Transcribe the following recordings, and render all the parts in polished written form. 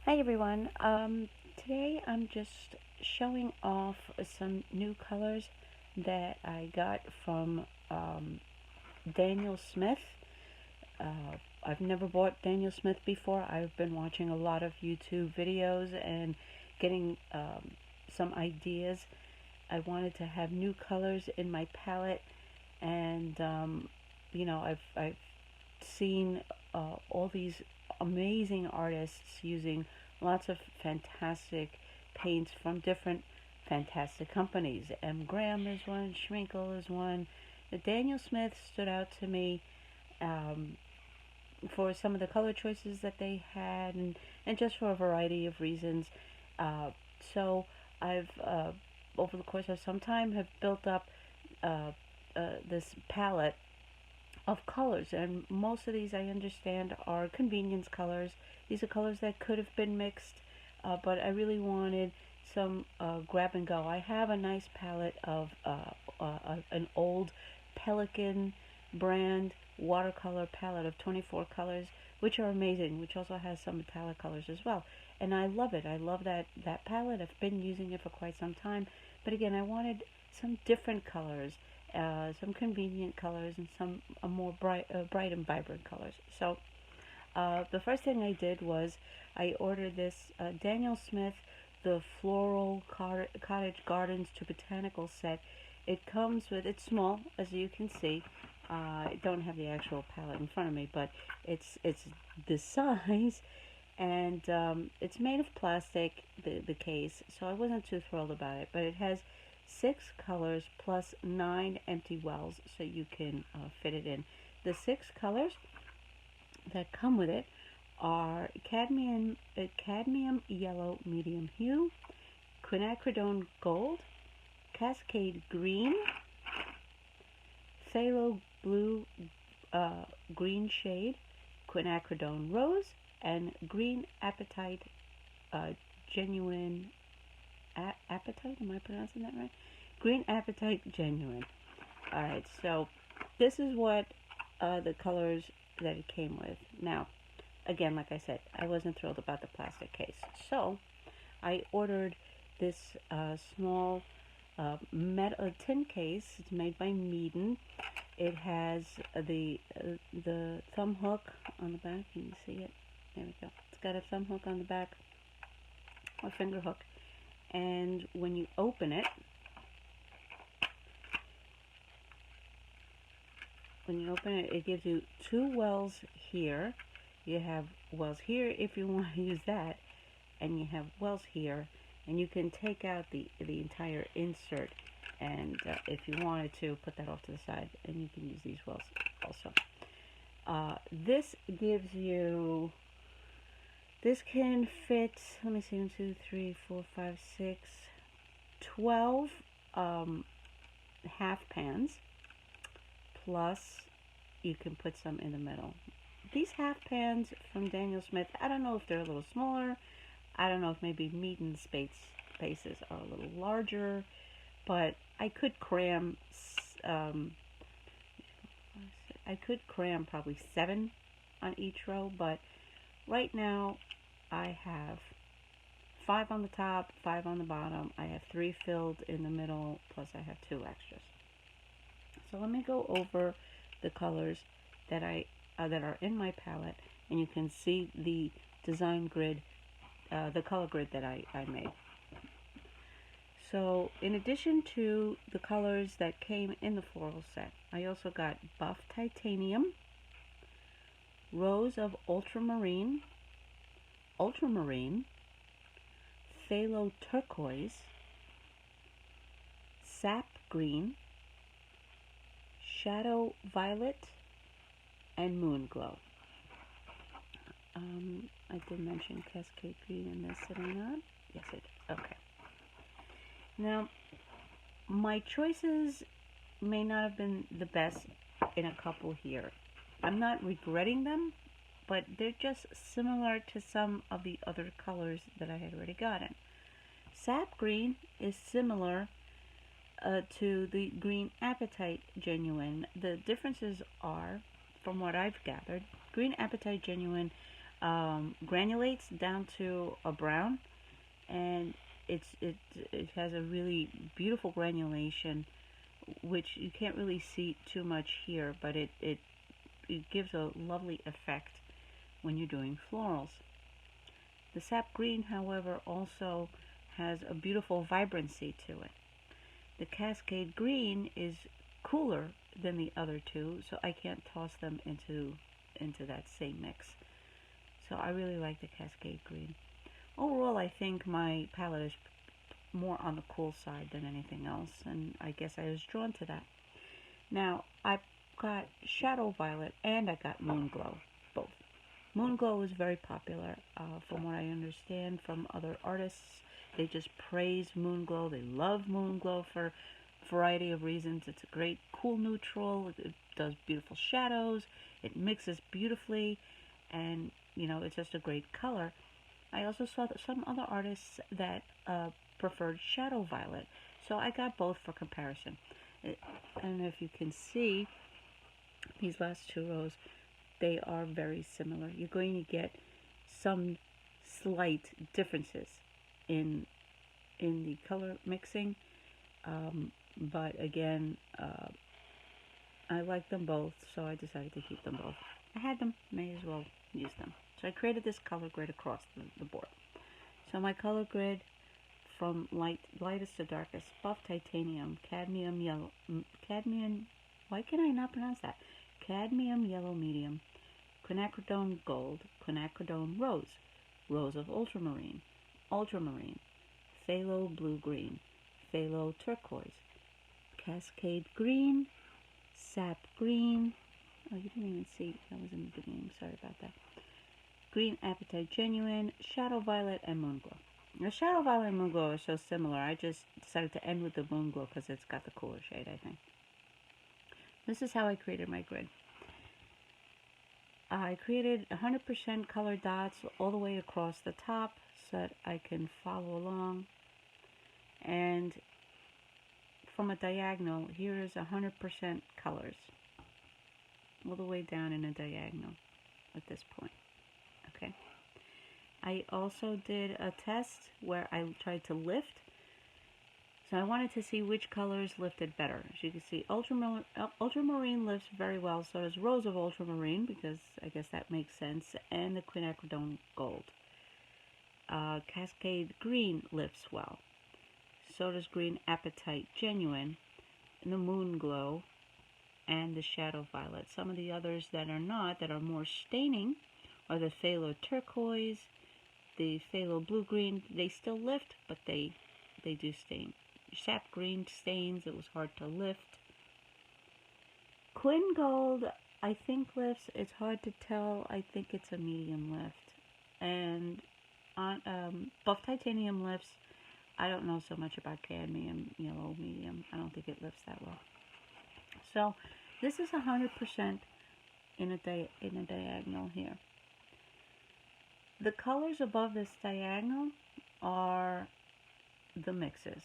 Hi everyone. Today I'm just showing off some new colors that I got from Daniel Smith. I've never bought Daniel Smith before. I've been watching a lot of YouTube videos and getting some ideas. I wanted to have new colors in my palette, and I've seen all these amazing artists using lots of fantastic paints from different fantastic companies. M. Graham is one, Schminkle is one. The Daniel Smith stood out to me um, for some of the color choices that they had, and just for a variety of reasons. Uh, so I've, over the course of some time, have built up uh, this palette of colors, and most of these I understand are convenience colors. These are colors that could have been mixed, but I really wanted some grab and go. I have a nice palette of an old Pelican brand watercolor palette of 24 colors, which are amazing, which also has some metallic colors as well. And I love it. I love that palette. I've been using it for quite some time. But again, I wanted some different colors, some convenient colors, and some more bright and vibrant colors. So the first thing I did was I ordered this Daniel Smith, the Floral Cottage Gardens to Botanical set. It comes with, it's small, as you can see. I don't have the actual palette in front of me, but it's this size, and it's made of plastic, the case, so I wasn't too thrilled about it, but it has 6 colors plus 9 empty wells, so you can fit it in. The 6 colors that come with it are Cadmium Yellow Medium Hue, Quinacridone Gold, Cascade Green, Phthalo Blue Green Shade, Quinacridone Rose, and Green Apatite Genuine. Apatite? Am I pronouncing that right? Green Apatite Genuine. Alright, so this is what the colors that it came with. Now, again, like I said, I wasn't thrilled about the plastic case. So, I ordered this small metal tin case. It's made by Meeden. It has the thumb hook on the back. Can you see it? There we go. It's got a thumb hook on the back, or finger hook. And when you open it, it gives you 2 wells here. You have wells here if you want to use that, and you have wells here, and you can take out the entire insert, and if you wanted to, put that off to the side, and you can use these wells also. This gives you, this can fit, let me see, 1, 2, 3, 4, 5, 6, 12 half pans, plus you can put some in the middle. These half pans from Daniel Smith, I don't know if they're a little smaller. I don't know if maybe Meeden spaces are a little larger, but I could cram probably 7 on each row, but right now I have 5 on the top, 5 on the bottom. I have 3 filled in the middle, plus I have 2 extras. So let me go over the colors that that are in my palette, and you can see the design grid, the color grid that I made. So in addition to the colors that came in the floral set, I also got Buff Titanium, Rose of Ultramarine, Phthalo Turquoise, Sap Green, Shadow Violet, and Moonglow. I did mention Cascade Green in this, did I not? Yes, I did. Okay. Now, my choices may not have been the best in a couple here. I'm not regretting them, but they're just similar to some of the other colors that I had already gotten. Sap Green is similar to the Green Apatite Genuine. The differences are, from what I've gathered, Green Apatite Genuine granulates down to a brown, and it has a really beautiful granulation, which you can't really see too much here, but it gives a lovely effect when you're doing florals. The Sap Green, however, also has a beautiful vibrancy to it. The Cascade Green is cooler than the other two, so I can't toss them into that same mix. So I really like the Cascade Green. Overall, I think my palette is more on the cool side than anything else, and I guess I was drawn to that. Now, I got Shadow Violet and I got Moonglow, both. Moonglow is very popular, from what I understand from other artists. They just praise Moonglow. They love Moonglow for a variety of reasons. It's a great cool neutral. It does beautiful shadows. It mixes beautifully, and you know, it's just a great color. I also saw that some other artists that preferred Shadow Violet, so I got both for comparison. I don't know if you can see these last two rows. They are very similar. You're going to get some slight differences in the color mixing, but again, I like them both, so I decided to keep them both. I had them, may as well use them. So I created this color grid across the board. So my color grid from lightest to darkest: buff titanium, cadmium yellow, why can I not pronounce that? Cadmium Yellow Medium, Quinacridone Gold, Quinacridone Rose, Rose of Ultramarine, Ultramarine, Phthalo Blue Green, Phthalo Turquoise, Cascade Green, Sap Green. Oh, you didn't even see, that was in the beginning, sorry about that. Green Apatite Genuine, Shadow Violet, and Moonglow. The Shadow Violet and Moonglow are so similar, I just decided to end with the Moonglow because it's got the cooler shade, I think. This is how I created my grid. I created 100% color dots all the way across the top so that I can follow along. And from a diagonal, here is 100% colors all the way down in a diagonal at this point. Okay. I also did a test where I tried to lift. So I wanted to see which colors lifted better. As you can see, Ultramarine lifts very well. So does Rose of Ultramarine, because I guess that makes sense, and the Quinacridone Gold. Cascade Green lifts well. So does Green Apatite Genuine, and the Moonglow, and the Shadow Violet. Some of the others that are not, that are more staining, are the Phthalo Turquoise, the Phthalo Blue Green. They still lift, but they do stain. Sap Green stains, it was hard to lift. Quin Gold, I think lifts, it's hard to tell. I think it's a medium lift. And on buff titanium lifts, I don't know so much about Cadmium Yellow Medium. I don't think it lifts that well. So this is 100% in a diagonal here. The colors above this diagonal are the mixes.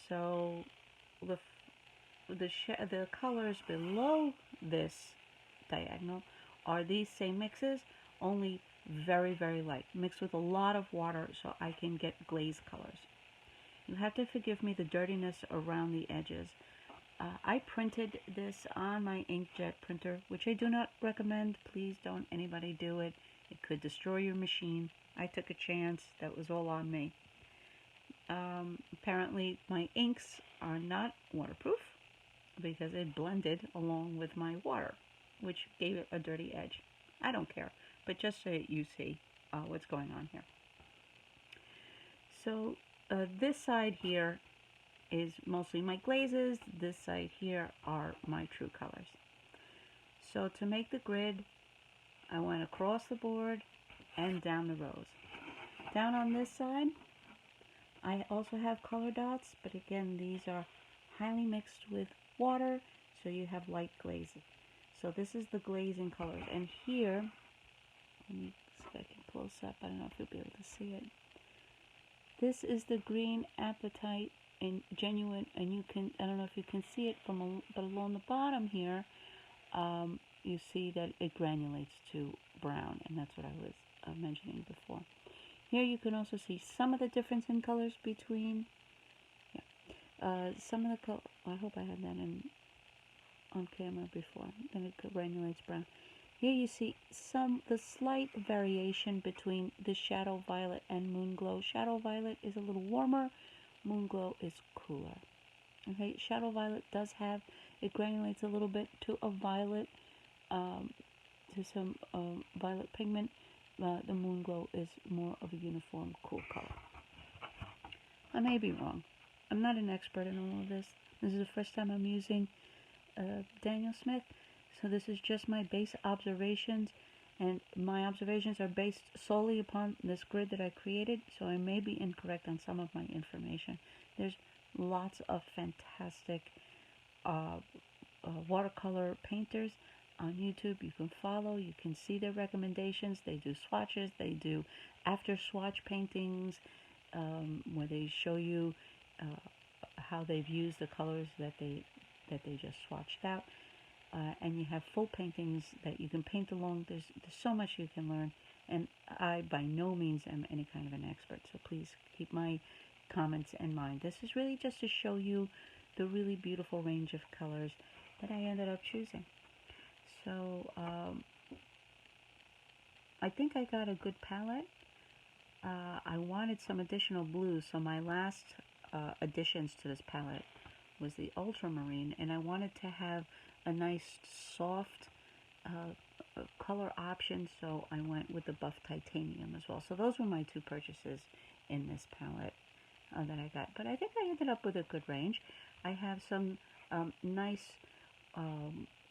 So the colors below this diagonal are these same mixes, only very, very light, mixed with a lot of water so I can get glaze colors. You have to forgive me the dirtiness around the edges. I printed this on my inkjet printer, which I do not recommend. Please don't anybody do it. It could destroy your machine. I took a chance. That was all on me. Apparently my inks are not waterproof because it blended along with my water, which gave it a dirty edge. I don't care, but just so you see what's going on here. So this side here is mostly my glazes. This side here are my true colors. So to make the grid, I went across the board and down the rows. Down on this side, I also have color dots, but again, these are highly mixed with water, so you have light glazing. So this is the glazing colors. And here, let me see if I can close up. I don't know if you'll be able to see it. This is the Green Apatite Genuine, and you can, I don't know if you can see it but along the bottom here, you see that it granulates to brown, and that's what I was mentioning before. Here you can also see some of the difference in colors between, some of the I hope I had that on camera before, then it granulates brown. Here you see the slight variation between the Shadow Violet and Moonglow. Shadow Violet is a little warmer, Moonglow is cooler. Okay, Shadow Violet does have, it granulates a little bit to a violet, to some violet pigment. The Moonglow is more of a uniform cool color. I may be wrong. I'm not an expert in all of this. This is the first time I'm using Daniel Smith, so this is just my base observations, and my observations are based solely upon this grid that I created, so I may be incorrect on some of my information. There's lots of fantastic watercolor painters on YouTube. You can follow, you can see their recommendations. They do swatches, they do after swatch paintings, where they show you how they've used the colors that they just swatched out, and you have full paintings that you can paint along. There's so much you can learn, and I by no means am any kind of an expert, so please keep my comments in mind. This is really just to show you the really beautiful range of colors that I ended up choosing. So I think I got a good palette. I wanted some additional blues, so my last additions to this palette was the Ultramarine, and I wanted to have a nice soft color option, so I went with the Buff Titanium as well. So those were my two purchases in this palette that I got, but I think I ended up with a good range. I have some nice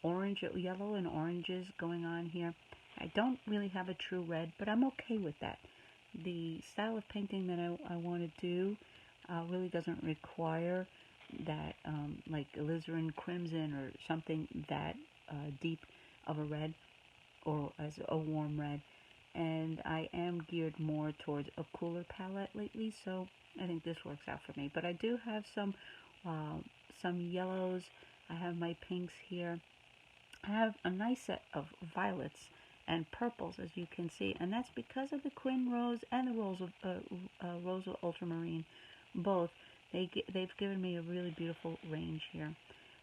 orange, yellow and oranges going on here. I don't really have a true red, but I'm okay with that. The style of painting that I want to do really doesn't require that like alizarin crimson or something that deep of a red, or as a warm red, and I am geared more towards a cooler palette lately, so I think this works out for me. But I do have some yellows, I have my pinks here, I have a nice set of violets and purples, as you can see, and that's because of the Quin Rose and the Rose of Ultramarine. Both, they've given me a really beautiful range here,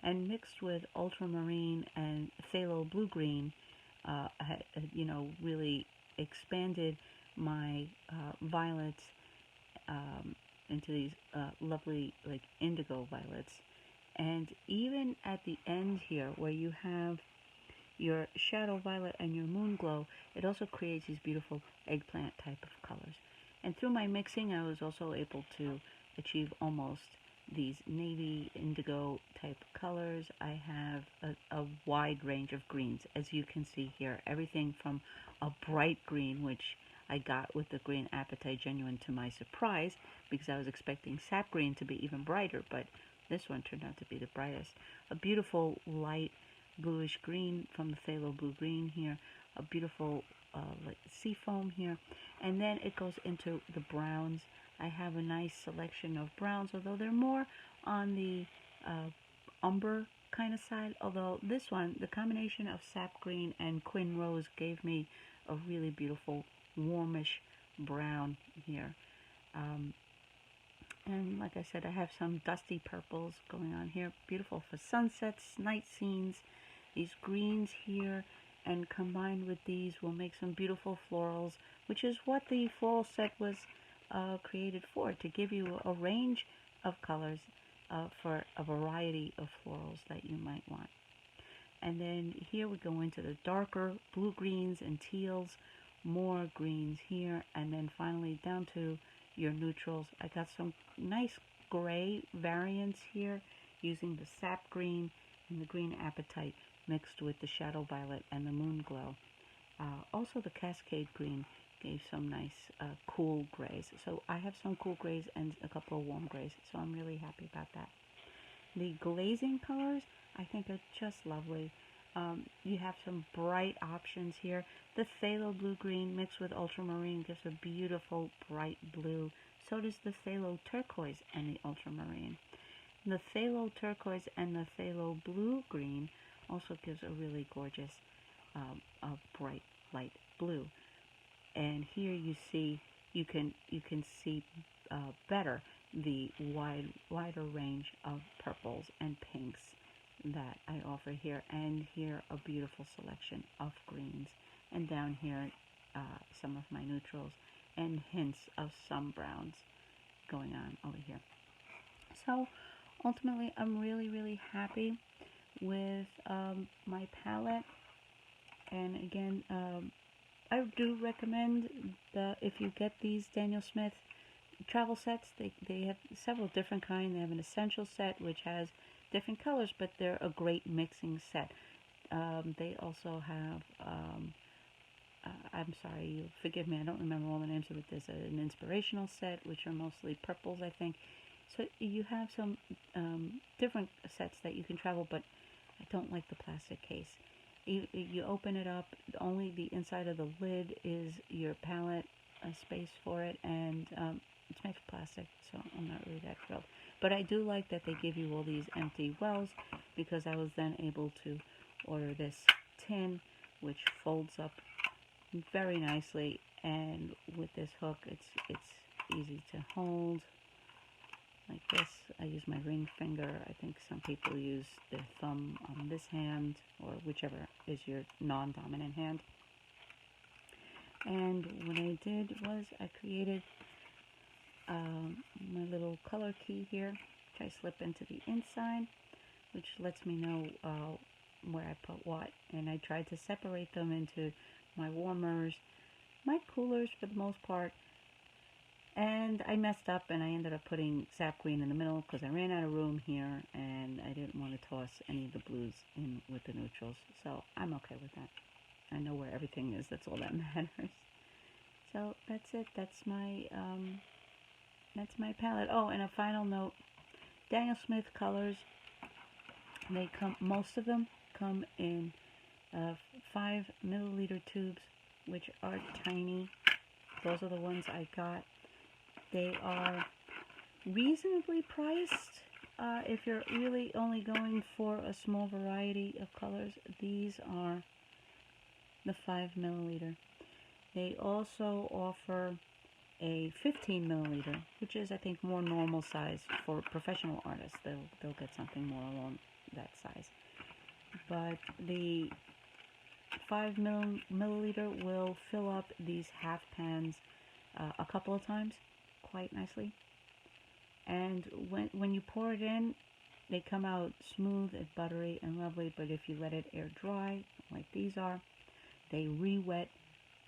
and mixed with Ultramarine and Phthalo Blue Green, you know, really expanded my violets into these lovely, like, indigo violets. And even at the end here, where you have your Shadow Violet and your Moonglow, it also creates these beautiful eggplant type of colors. And through my mixing, I was also able to achieve almost these navy indigo type colors. I have a wide range of greens, as you can see here. Everything from a bright green, which I got with the green Apatite Genuine to my surprise, because I was expecting Sap Green to be even brighter, but this one turned out to be the brightest. A beautiful light bluish green from the Phthalo Blue Green here. A beautiful like sea foam here. And then it goes into the browns. I have a nice selection of browns, although they're more on the umber kind of side. Although this one, the combination of Sap Green and Quin Rose gave me a really beautiful warmish brown here. And like I said, I have some dusty purples going on here. Beautiful for sunsets, night scenes. These greens here, and combined with these will make some beautiful florals, which is what the floral set was created for, to give you a range of colors for a variety of florals that you might want. And then here we go into the darker blue greens and teals, more greens here, and then finally down to your neutrals. I got some nice gray variants here using the Sap Green and the green Apatite mixed with the Shadow Violet and the Moonglow. Also the Cascade Green gave some nice cool grays. So I have some cool grays and a couple of warm grays, so I'm really happy about that. The glazing colors I think are just lovely. You have some bright options here. The Phthalo Blue Green mixed with Ultramarine gives a beautiful bright blue. So does the Phthalo Turquoise and the Ultramarine. The Phthalo Turquoise and the Phthalo Blue Green also gives a really gorgeous bright light blue. and here you see, you can see better the wider range of purples and pinks that I offer here, and here a beautiful selection of greens, and down here some of my neutrals and hints of some browns going on over here. So ultimately, I'm really happy with my palette. And again, I do recommend if you get these Daniel Smith travel sets, they have several different kinds. They have an essential set which has different colors, but they're a great mixing set. They also have, I'm sorry, forgive me, I don't remember all the names of it. There's an inspirational set, which are mostly purples, I think. So you have some different sets that you can travel, but I don't like the plastic case. You open it up, only the inside of the lid is your palette, space for it, and it's made of plastic, so I'm not really that thrilled. But I do like that they give you all these empty wells, because I was then able to order this tin, which folds up very nicely, and with this hook, it's easy to hold. Like this. I use my ring finger. I think some people use their thumb on this hand, or whichever is your non-dominant hand. And what I did was I created my little color key here, which I slip into the inside, which lets me know where I put what. And I tried to separate them into my warmers, my coolers for the most part. And I messed up, and I ended up putting Sap Green in the middle because I ran out of room here, and I didn't want to toss any of the blues in with the neutrals. So I'm okay with that. I know where everything is. That's all that matters. So that's it. That's my palette. Oh, and a final note: Daniel Smith colors. They come. Most of them come in 5 milliliter tubes, which are tiny. Those are the ones I got. They are reasonably priced if you're really only going for a small variety of colors. These are the 5 milliliter. They also offer a 15 milliliter, which is, I think, more normal size for professional artists. They'll get something more along that size. But the 5 milliliter will fill up these half pans a couple of times quite nicely, and when you pour it in, they come out smooth and buttery and lovely. But if you let it air dry like these are, they re-wet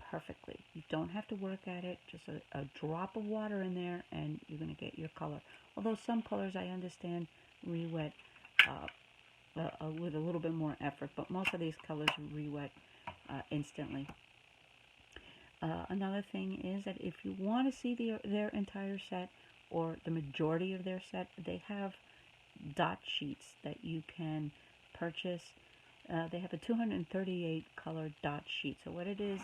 perfectly. You don't have to work at it, just a drop of water in there and you're going to get your color. Although some colors, I understand, re-wet with a little bit more effort, but most of these colors re-wet instantly. Another thing is that if you want to see their entire set, or the majority of their set, they have dot sheets that you can purchase. They have a 238 color dot sheet. So what it is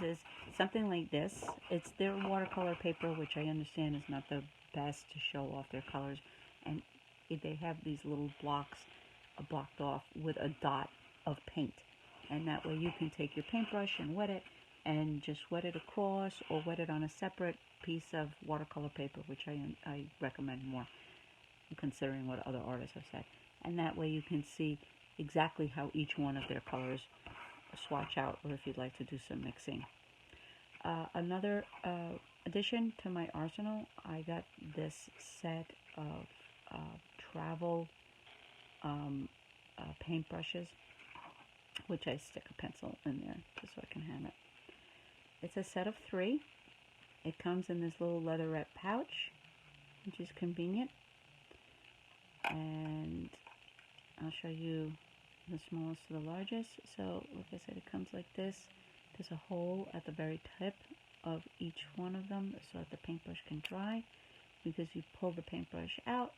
something like this. It's their watercolor paper, which I understand is not the best to show off their colors. And they have these little blocks blocked off with a dot of paint. And that way you can take your paintbrush and wet it, and just wet it across, or wet it on a separate piece of watercolor paper, which I recommend more, considering what other artists have said. And that way you can see exactly how each one of their colors swatch out, or if you'd like to do some mixing. Another addition to my arsenal, I got this set of travel paintbrushes, which I stick a pencil in there just so I can have it. It's a set of 3. It comes in this little leatherette pouch, which is convenient. And I'll show you the smallest to the largest. So, like I said, it comes like this. There's a hole at the very tip of each one of them so that the paintbrush can dry. Because you pull the paintbrush out,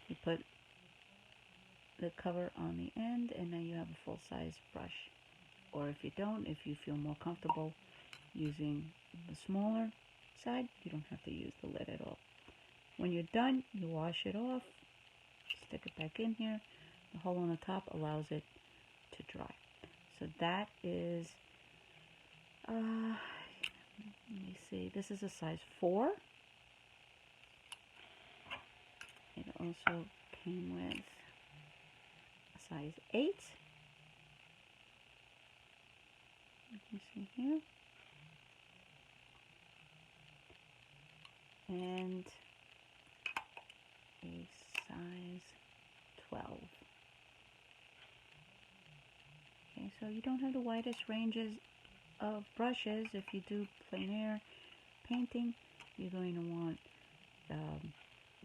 you put the cover on the end, and now you have a full-size brush. Or if you don't, if you feel more comfortable using the smaller side, you don't have to use the lid at all. When you're done, you wash it off, stick it back in here. The hole on the top allows it to dry. So that is Let me see, this is a size 4. It also came with a size 8. You can see here. And a size 12. Okay, so you don't have the widest ranges of brushes. If you do plein air painting, you're going to want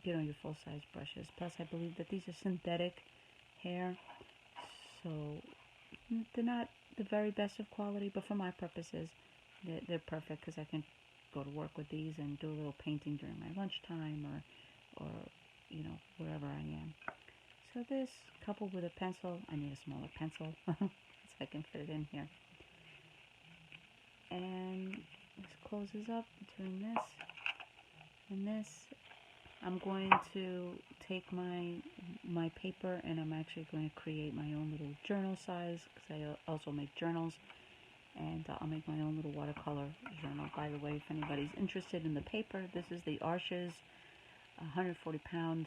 your full-size brushes. Plus, I believe that these are synthetic hair, so they're not the very best of quality, but for my purposes, they're perfect because I can go to work with these and do a little painting during my lunchtime or you know, wherever I am. So this, coupled with a pencil, I need a smaller pencil so I can fit it in here. And this closes up between this and this. I'm going to take my paper and I'm actually going to create my own little journal size because I also make journals. And I'll make my own little watercolor journal. By the way, if anybody's interested in the paper, this is the Arches 140 pound.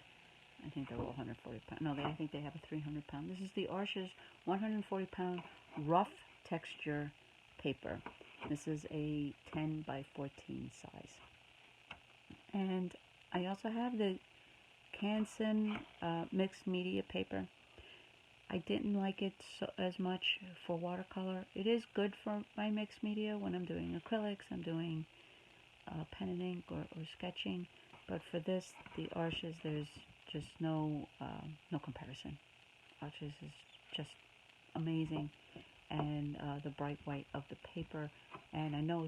I think they're all 140 pound. No, I think they have a 300 pound. This is the Arches 140 pound rough texture paper. This is a 10 by 14 size. And I also have the Canson mixed media paper. I didn't like it as much for watercolor. It is good for my mixed media when I'm doing acrylics, I'm doing pen and ink or sketching. But for this, the Arches, there's just no comparison. Arches is just amazing, and the bright white of the paper. And I know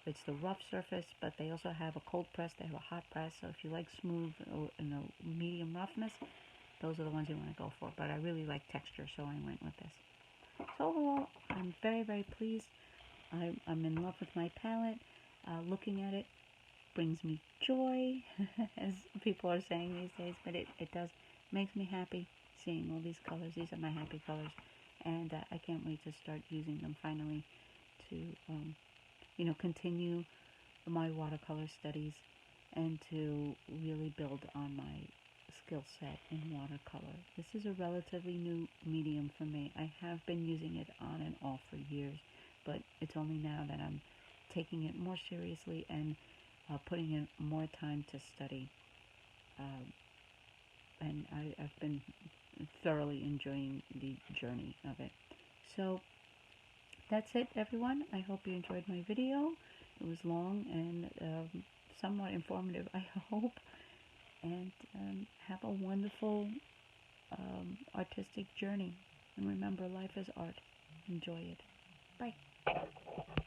it's the rough surface, but they also have a cold press. They have a hot press. So if you like smooth or a medium roughness, those are the ones you want to go for. But I really like texture, so I went with this. So overall, I'm very, very pleased. I'm in love with my palette. Looking at it brings me joy, as people are saying these days. But it makes me happy seeing all these colors. These are my happy colors. And I can't wait to start using them finally to, continue my watercolor studies and to really build on my skill set in watercolor. This is a relatively new medium for me. I have been using it on and off for years, but it's only now that I'm taking it more seriously and putting in more time to study. And I've been thoroughly enjoying the journey of it. So that's it, everyone. I hope you enjoyed my video. It was long and somewhat informative, I hope. And have a wonderful artistic journey. And remember, life is art. Enjoy it. Bye.